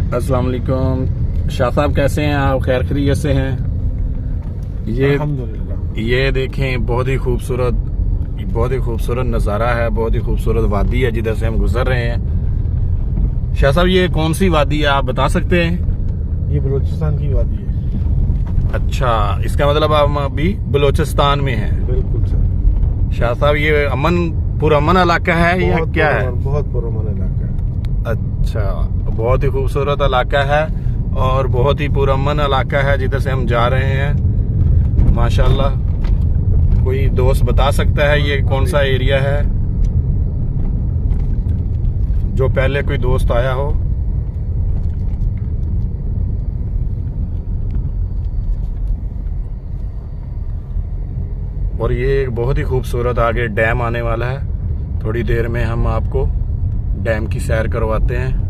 अस्सलाम वालेकुम। शाह साहब कैसे हैं आप? खैर खैरियत से हैं? ये देखें, बहुत ही खूबसूरत नज़ारा है, बहुत ही खूबसूरत वादी है जिधर से हम गुजर रहे हैं। शाह साहब, ये कौन सी वादी है, आप बता सकते हैं? ये बलूचिस्तान की वादी है। अच्छा, इसका मतलब हम अभी बलूचिस्तान में हैं। बिल्कुल सर। शाह साहब, ये पुरअमन इलाका है या क्या है? बहुत पुरअमन इलाका है। अच्छा, बहुत ही खूबसूरत इलाका है और बहुत ही पुरअमन इलाका है जिधर से हम जा रहे हैं। माशाल्लाह। कोई दोस्त बता सकता है ये कौन सा एरिया है, जो पहले कोई दोस्त आया हो? और ये एक बहुत ही खूबसूरत आगे डैम आने वाला है। थोड़ी देर में हम आपको डैम की सैर करवाते हैं।